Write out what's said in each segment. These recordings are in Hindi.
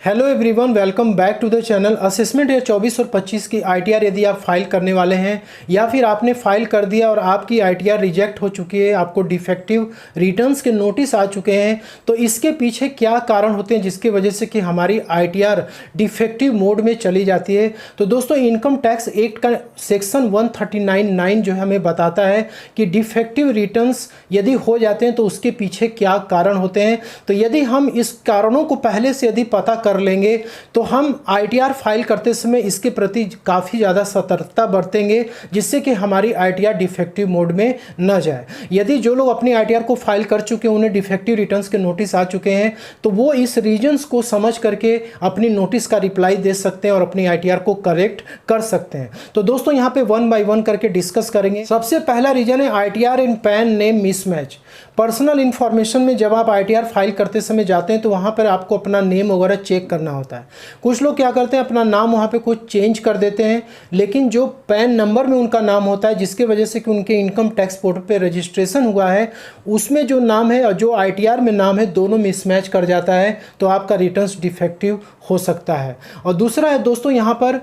Hello everyone, welcome back to the channel. Assessment year 24 और 25 की आईटीआर यदि आप फाइल करने वाले हैं या फिर आपने फाइल कर दिया और आपकी आईटीआर रिजेक्ट हो चुकी है, आपको डिफेक्टिव रिटर्न्स के नोटिस आ चुके हैं, तो इसके पीछे क्या कारण होते हैं जिसकी वजह से कि हमारी आईटीआर डिफेक्टिव मोड में चली जाती है। तो दोस्तों, इनकम टैक्स एक्ट का सेक्शन 139(9) जो हमें बताता है कि डिफेक्टिव रिटर्न्स यदि हो जाते हैं तो उसके पीछे क्या कारण होते हैं। तो यदि हम इस कारणों को पहले से यदि पता कर लेंगे तो हम आईटीआर फाइल करते समय इसके प्रति काफ़ी ज़्यादा सतर्कता बरतेंगे, जिससे कि हमारी आईटीआर डिफेक्टिव मोड में न जाए। यदि जो लोग अपनी आईटीआर को फाइल कर चुके हैं, उन्हें डिफेक्टिव रिटर्न्स के नोटिस आ चुके हैं, तो वो इस रीजन्स को समझ करके अपनी नोटिस का रिप्लाई दे सकते हैं और अपनी आईटीआर को करेक्ट कर सकते हैं। तो दोस्तों, यहाँ पे 1 बाय 1 करके डिस्कस करेंगे। सबसे पहला रीजन है ITR and pan name mismatch. Personal information में जब आप आईटीआर फाइल करते समय जाते हैं तो वहाँ पर आपको अपना नेम वगैरह चेक करना होता है। कुछ लोग क्या करते हैं, अपना नाम वहाँ पे कुछ चेंज कर देते हैं, लेकिन जो पैन नंबर में उनका नाम होता है, जिसके वजह से कि उनके इनकम टैक्स पोर्टल पे रजिस्ट्रेशन हुआ है, उसमें जो नाम है और जो आईटीआर में नाम है, दोनों मिसमैच कर जाता है, तो आपका रिटर्न्स डिफेक्टिव हो सकता है। और दूसरा है दोस्तों, यहाँ पर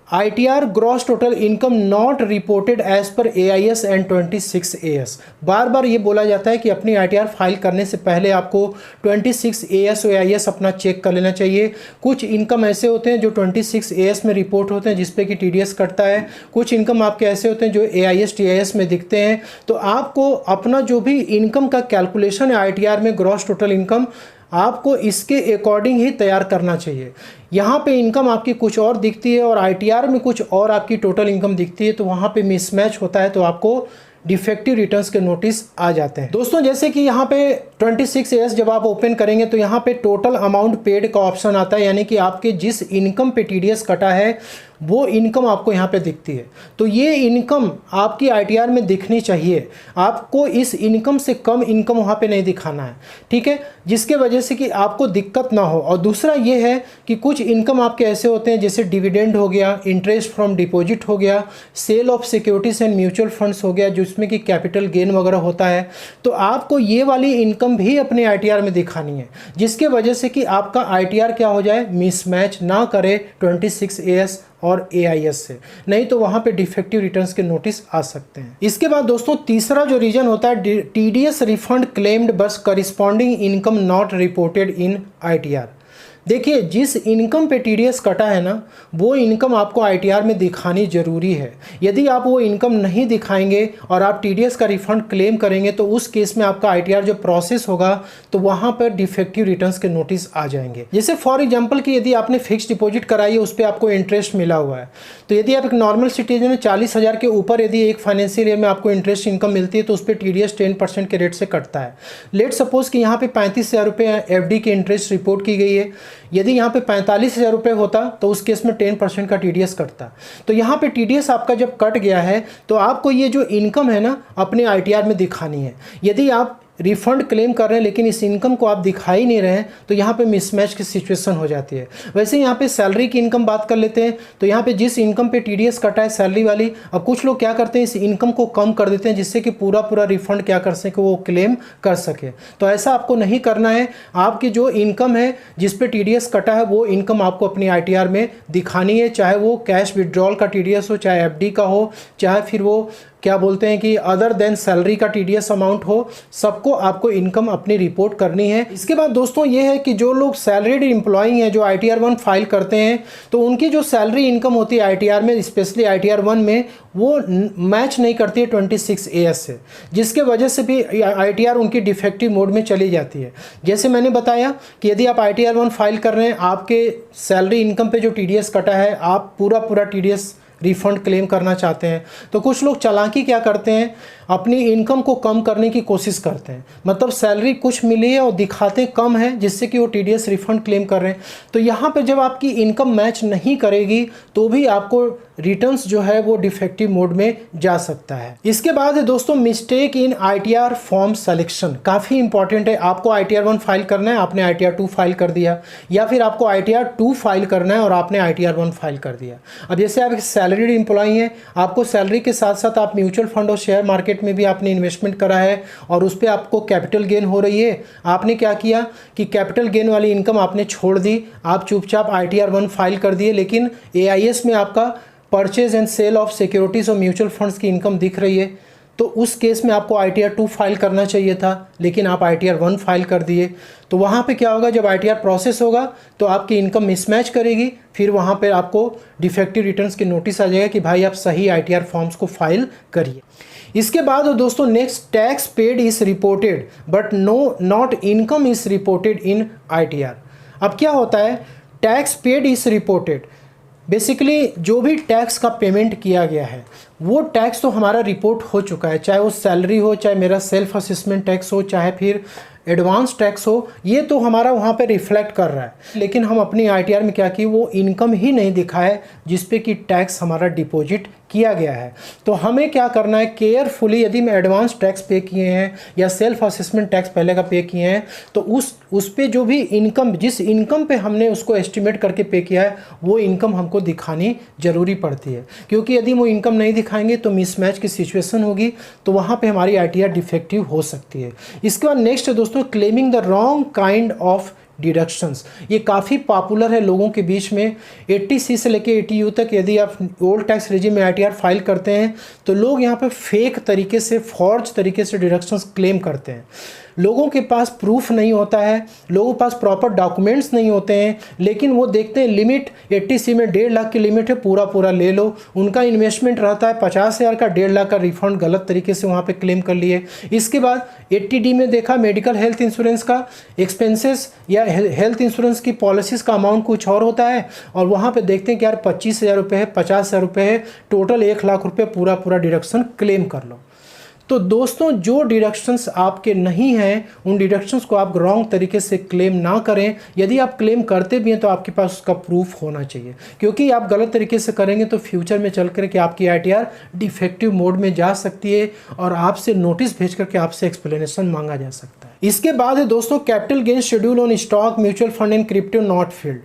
ITR gross total income not reported as per AIS and 26AS। बार बार ये बोला जाता है कि अपनी आईटीआर फाइल करने से पहले आपको 26AS और एआईएस अपना चेक कर लेना चाहिए। कुछ इनकम ऐसे होते हैं जो 26AS में रिपोर्ट होते हैं, जिसपे कि टीडीएस कटता है। कुछ इनकम आपके ऐसे होते हैं जो एआईएस टीआईएस में दिखते हैं। तो आपको अपना जो भी इनकम का कैलकुलेशन है आईटीआर में, ग्रॉस टोटल इनकम, आपको इसके अकॉर्डिंग ही तैयार करना चाहिए। यहाँ पे इनकम आपकी कुछ और दिखती है और आईटीआर में कुछ और आपकी टोटल इनकम दिखती है, तो वहाँ पे मिसमैच होता है, तो आपको डिफेक्टिव रिटर्न्स के नोटिस आ जाते हैं। दोस्तों, जैसे कि यहाँ पे 26AS जब आप ओपन करेंगे तो यहाँ पे टोटल अमाउंट पेड का ऑप्शन आता है, यानी कि आपके जिस इनकम पे टीडीएस कटा है वो इनकम आपको यहाँ पे दिखती है। तो ये इनकम आपकी आईटीआर में दिखनी चाहिए। आपको इस इनकम से कम इनकम वहाँ पे नहीं दिखाना है, ठीक है, जिसके वजह से कि आपको दिक्कत ना हो। और दूसरा ये है कि कुछ इनकम आपके ऐसे होते हैं जैसे डिविडेंड हो गया, इंटरेस्ट फ्रॉम डिपॉजिट हो गया, sale of securities and mutual funds हो गया, जिसमें कि कैपिटल गेन वगैरह होता है। तो आपको ये वाली इनकम भी अपने आईटीआर में दिखानी है, जिसके वजह से कि आपका आईटीआर क्या हो जाए, मिसमैच ना करे 26AS और एआईएस से, नहीं तो वहाँ पे डिफेक्टिव रिटर्न्स के नोटिस आ सकते हैं। इसके बाद दोस्तों, तीसरा जो रीजन होता है टीडीएस रिफंड क्लेम्ड बस corresponding income not reported in ITR. देखिए, जिस इनकम पे टीडीएस कटा है ना, वो इनकम आपको आईटीआर में दिखानी ज़रूरी है। यदि आप वो इनकम नहीं दिखाएंगे और आप टीडीएस का रिफंड क्लेम करेंगे तो उस केस में आपका आईटीआर जो प्रोसेस होगा तो वहाँ पर डिफेक्टिव रिटर्न्स के नोटिस आ जाएंगे। जैसे फॉर एग्जांपल कि यदि आपने फिक्स डिपॉजिट कराई है, उस पर आपको इंटरेस्ट मिला हुआ है, तो यदि आप एक नॉर्मल सिटीजन है, 40,000 के ऊपर यदि एक फाइनेंशियल ईयर में आपको इंटरेस्ट इनकम मिलती है तो उस पर टीडीएस 10% के रेट से कटता है। लेट सपोज कि यहाँ पे 35,000 रुपये एफडी की इंटरेस्ट रिपोर्ट की गई है। यदि यहाँ पे 45,000 रुपये होता तो उस केस में 10% का टीडीएस कटता। तो यहाँ पे टीडीएस आपका जब कट गया है तो आपको ये जो इनकम है ना, अपने आईटीआर में दिखानी है। यदि आप रिफंड क्लेम कर रहे हैं लेकिन इस इनकम को आप दिखा ही नहीं रहे हैं, तो यहाँ पे मिसमैच की सिचुएशन हो जाती है। वैसे यहाँ पे सैलरी की इनकम बात कर लेते हैं, तो यहाँ पे जिस इनकम पे टीडीएस कटा है सैलरी वाली, अब कुछ लोग क्या करते हैं, इस इनकम को कम कर देते हैं, जिससे कि पूरा रिफंड क्या कर सके, वो क्लेम कर सके। तो ऐसा आपको नहीं करना है। आपकी जो इनकम है जिस पे टीडीएस कटा है वो इनकम आपको अपनी आईटीआर में दिखानी है, चाहे वो कैश विड्रॉल का टीडीएस हो, चाहे एफडी का हो, चाहे फिर वो क्या बोलते हैं कि अदर देन सैलरी का टीडीएस अमाउंट हो, सबको आपको इनकम अपनी रिपोर्ट करनी है। इसके बाद दोस्तों ये है कि जो लोग सैलरीड एम्प्लॉई हैं, जो आईटीआर 1 फाइल करते हैं, तो उनकी जो सैलरी इनकम होती है आईटीआर में, स्पेशली आईटीआर 1 में, वो मैच नहीं करती है 26AS से, जिसके वजह से भी आईटीआर उनकी डिफेक्टिव मोड में चली जाती है। जैसे मैंने बताया कि यदि आप आईटीआर 1 फाइल कर रहे हैं, आपके सैलरी इनकम पे जो टीडीएस कटा है, आप पूरा टीडीएस रिफंड क्लेम करना चाहते हैं, तो कुछ लोग चालाकी क्या करते हैं, अपनी इनकम को कम करने की कोशिश करते हैं। मतलब सैलरी कुछ मिली है और दिखाते कम है, जिससे कि वो टीडीएस रिफंड क्लेम कर रहे हैं। तो यहाँ पे जब आपकी इनकम मैच नहीं करेगी तो भी आपको रिटर्न्स जो है वो डिफेक्टिव मोड में जा सकता है। इसके बाद है दोस्तों mistake in ITR form selection, काफ़ी इंपॉर्टेंट है। आपको ITR 1 फाइल करना है, आपने ITR 2 फाइल कर दिया, या फिर आपको ITR 2 फाइल करना है और आपने ITR 1 फाइल कर दिया। अब जैसे आप एक सैलरीड एम्प्लॉई हैं, आपको सैलरी के साथ साथ आप म्यूचुअल फंड और शेयर मार्केट में भी आपने इन्वेस्टमेंट करा है और उस पर आपको कैपिटल गेन हो रही है। आपने क्या किया कि कैपिटल गेन वाली इनकम आपने छोड़ दी, आप चुपचाप ITR 1 फाइल कर दिए, लेकिन AIS में आपका purchase and sale of securities और म्यूचुअल फंड्स की इनकम दिख रही है। तो उस केस में आपको ITR 2 फाइल करना चाहिए था, लेकिन आप ITR 1 फाइल कर दिए। तो वहाँ पे क्या होगा, जब ITR प्रोसेस होगा तो आपकी इनकम मिसमैच करेगी, फिर वहाँ पे आपको डिफेक्टिव रिटर्न्स की नोटिस आ जाएगा कि भाई आप सही ITR फॉर्म्स को फाइल करिए। इसके बाद दोस्तों next, tax paid is reported but not income is reported in ITR। अब क्या होता है, tax paid is reported, basically जो भी टैक्स का पेमेंट किया गया है वो टैक्स तो हमारा रिपोर्ट हो चुका है, चाहे वो सैलरी हो, चाहे मेरा सेल्फ असेसमेंट टैक्स हो, चाहे फिर एडवांस टैक्स हो, ये तो हमारा वहाँ पे रिफ्लेक्ट कर रहा है। लेकिन हम अपनी ITR में क्या की, वो इनकम ही नहीं दिखाए जिस पे कि टैक्स हमारा डिपॉजिट किया गया है। तो हमें क्या करना है, केयरफुली, यदि मैं एडवांस टैक्स पे किए हैं या सेल्फ असेसमेंट टैक्स पहले का पे किए हैं, तो उस पे जो भी इनकम, जिस इनकम पे हमने उसको एस्टिमेट करके पे किया है, वो इनकम हमको दिखानी ज़रूरी पड़ती है। क्योंकि यदि वो इनकम नहीं दिखाएंगे तो मिसमैच की सिचुएशन होगी, तो वहाँ पे हमारी ITR डिफेक्टिव हो सकती है। इसके बाद नेक्स्ट है दोस्तों, claiming the wrong kind of deductions. ये काफ़ी पॉपुलर है लोगों के बीच में। 80C से लेके 80U तक यदि आप ओल्ड टैक्स रेजिम में ITR फाइल करते हैं तो लोग यहाँ पे फेक तरीके से, फॉर्ज तरीके से डिडक्शंस क्लेम करते हैं। लोगों के पास प्रूफ नहीं होता है, लोगों के पास प्रॉपर डॉक्यूमेंट्स नहीं होते हैं, लेकिन वो देखते हैं लिमिट 80C में 1.5 लाख की लिमिट है, पूरा ले लो। उनका इन्वेस्टमेंट रहता है 50,000 का, 1.5 लाख का रिफंड गलत तरीके से वहाँ पे क्लेम कर लिए। इसके बाद 80D में देखा, मेडिकल हेल्थ इंश्योरेंस का एक्सपेंसेस या हेल्थ इंश्योरेंस की पॉलिसीज़ का अमाउंट कुछ और होता है, और वहाँ पे देखते हैं कि यार 25,000 रुपये है, 50,000 रुपये है, टोटल 1 लाख रुपये पूरा डिडक्शन क्लेम कर लो। तो दोस्तों जो डिडक्शंस आपके नहीं हैं, उन डिडक्शंस को आप रॉन्ग तरीके से क्लेम ना करें। यदि आप क्लेम करते भी हैं तो आपके पास उसका प्रूफ होना चाहिए, क्योंकि आप गलत तरीके से करेंगे तो फ्यूचर में चल कर के आपकी ITR डिफेक्टिव मोड में जा सकती है और आपसे नोटिस भेज करके आपसे एक्सप्लेनेशन मांगा जा सकता है। इसके बाद है दोस्तों, capital gain schedule on stock, mutual fund and crypto not field.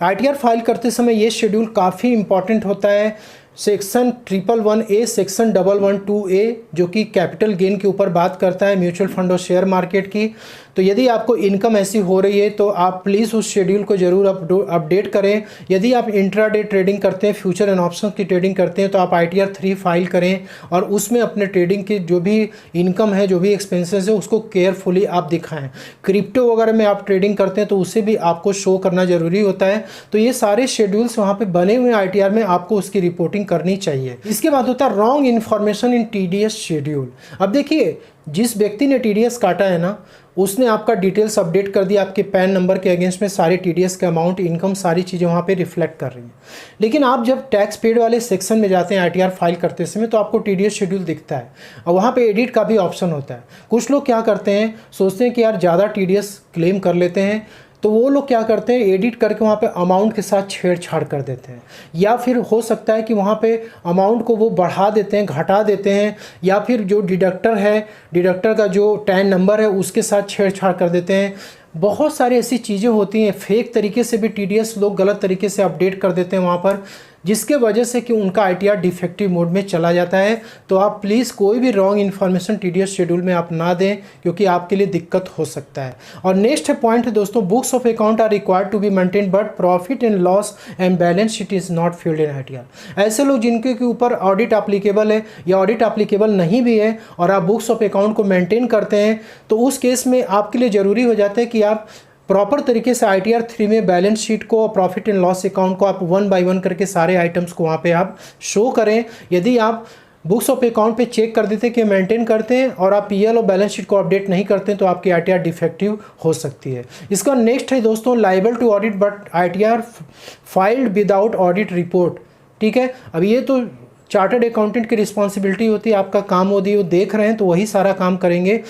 ITR file करते समय ये शेड्यूल काफ़ी इंपॉर्टेंट होता है। सेक्शन 111A, सेक्शन 112A जो कि कैपिटल गेन के ऊपर बात करता है, म्यूचुअल फंड और शेयर मार्केट की। तो यदि आपको इनकम ऐसी हो रही है तो आप प्लीज़ उस शेड्यूल को ज़रूर अपडेट करें। यदि आप इंट्राडे ट्रेडिंग करते हैं, फ्यूचर एंड ऑप्शन की ट्रेडिंग करते हैं, तो आप ITR 3 फाइल करें और उसमें अपने ट्रेडिंग की जो भी इनकम है, जो भी एक्सपेंसेस है, उसको केयरफुली आप दिखाएं। क्रिप्टो वगैरह में आप ट्रेडिंग करते हैं तो उसे भी आपको शो करना ज़रूरी होता है। तो ये सारे शेड्यूल्स वहाँ पर बने हुए ITR में, आपको उसकी रिपोर्टिंग करनी चाहिए। इसके बाद होता है wrong information in TDS schedule. अब देखिए, जिस व्यक्ति ने TDS काटा है ना, उसने आपका डिटेल्स अपडेट कर दिया, आपके पैन नंबर के अगेंस्ट में सारे TDS के अमाउंट, इनकम, सारी चीज़ें वहाँ पे रिफ्लेक्ट कर रही हैं। लेकिन आप जब टैक्स पेड वाले सेक्शन में जाते हैं ITR फाइल करते समय, तो आपको TDS शेड्यूल दिखता है और वहाँ पे एडिट का भी ऑप्शन होता है। कुछ लोग क्या करते हैं, सोचते हैं कि यार ज़्यादा TDS क्लेम कर लेते हैं, तो वो लोग क्या करते हैं, एडिट करके वहाँ पे अमाउंट के साथ छेड़छाड़ कर देते हैं, या फिर हो सकता है कि वहाँ पे अमाउंट को वो बढ़ा देते हैं, घटा देते हैं, या फिर जो डिडक्टर है, डिडक्टर का जो टैन नंबर है उसके साथ छेड़छाड़ कर देते हैं। बहुत सारी ऐसी चीज़ें होती हैं, फेक तरीके से भी TDS लोग गलत तरीके से अपडेट कर देते हैं वहाँ पर, जिसके वजह से कि उनका ITR डिफेक्टिव मोड में चला जाता है। तो आप प्लीज़ कोई भी रॉन्ग इन्फॉर्मेशन TDS शेड्यूल में आप ना दें, क्योंकि आपके लिए दिक्कत हो सकता है। और नेक्स्ट पॉइंट है दोस्तों, books of account are required to be maintain but profit and loss and balance sheet is not filed in ITR। ऐसे लोग जिनके के ऊपर ऑडिट एप्लीकेबल है या ऑडिट एप्लीकेबल नहीं भी है और आप बुक्स ऑफ अकाउंट को मेंटेन करते हैं, तो उस केस में आपके लिए ज़रूरी हो जाता है कि आप प्रॉपर तरीके से ITR 3 में बैलेंस शीट को, प्रॉफिट एंड लॉस अकाउंट को आप 1 बाय 1 करके सारे आइटम्स को वहाँ पे आप शो करें। यदि आप बुक्स ऑफ अकाउंट पे चेक कर देते कि मेंटेन करते हैं और आप PL और बैलेंस शीट को अपडेट नहीं करते हैं, तो आपकी ITR डिफेक्टिव हो सकती है। इसका नेक्स्ट है दोस्तों, liable to audit but ITR filed without audit report. ठीक है, अब ये तो चार्टर्ड अकाउंटेंट की रिस्पॉन्सिबिलिटी होती है, आपका काम होती है, वो देख रहे हैं तो वही सारा काम करेंगे।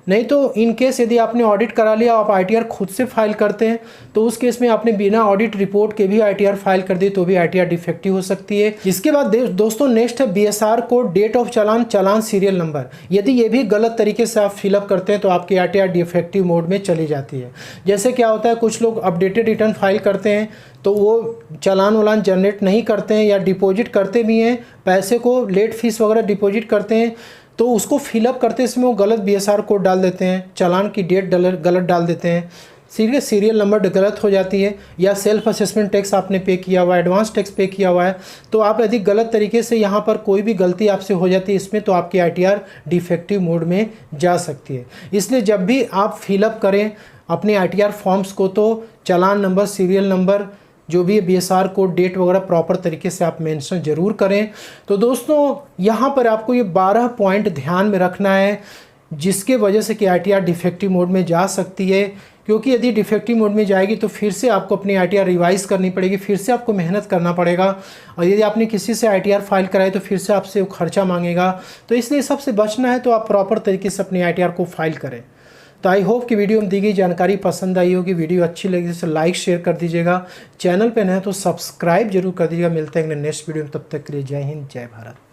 नहीं तो इन केस यदि आपने ऑडिट करा लिया, आप आईटीआर खुद से फाइल करते हैं, तो उस केस में आपने बिना ऑडिट रिपोर्ट के भी आईटीआर फाइल कर दी तो भी आईटीआर डिफेक्टिव हो सकती है। इसके बाद दोस्तों नेक्स्ट है BSR code, date of challan, challan serial number. यदि ये भी गलत तरीके से आप फिलअप करते हैं तो आपकी आईटीआर डिफेक्टिव मोड में चली जाती है। जैसे क्या होता है, कुछ लोग अपडेटेड रिटर्न फाइल करते हैं तो वो चालान वालान जनरेट नहीं करते हैं, या डिपॉजिट करते भी हैं, पैसे को लेट फीस वगैरह डिपॉजिट करते हैं, तो उसको फिलअप करते समय वो गलत बीएसआर कोड डाल देते हैं, चालान की डेट गलत डाल देते हैं, सीरियल नंबर गलत हो जाती है, या सेल्फ असेसमेंट टैक्स आपने पे किया हुआ है, एडवांस टैक्स पे किया हुआ है, तो आप यदि गलत तरीके से यहाँ पर कोई भी गलती आपसे हो जाती है इसमें, तो आपकी आईटीआर डिफेक्टिव मोड में जा सकती है। इसलिए जब भी आप फिलअप करें अपने आईटीआर फॉर्म्स को, तो चालान नंबर, सीरियल नंबर, जो भी बीएसआर कोड, डेट वगैरह प्रॉपर तरीके से आप मेंशन जरूर करें। तो दोस्तों यहाँ पर आपको ये 12 पॉइंट ध्यान में रखना है जिसके वजह से कि आईटीआर डिफेक्टिव मोड में जा सकती है, क्योंकि यदि डिफेक्टिव मोड में जाएगी तो फिर से आपको अपनी आईटीआर रिवाइज करनी पड़ेगी, फिर से आपको मेहनत करना पड़ेगा, और यदि आपने किसी से आईटीआर फाइल कराई तो फिर से आपसे वो खर्चा मांगेगा। तो इसलिए सबसे बचना है तो आप प्रॉपर तरीके से अपनी आईटीआर को फाइल करें। तो आई होप कि वीडियो में दी गई जानकारी पसंद आई होगी। वीडियो अच्छी लगी तो लाइक शेयर कर दीजिएगा, चैनल पे नए तो सब्सक्राइब जरूर कर दीजिएगा। मिलते हैं नेक्स्ट वीडियो में, तब तक के लिए जय हिंद, जय भारत।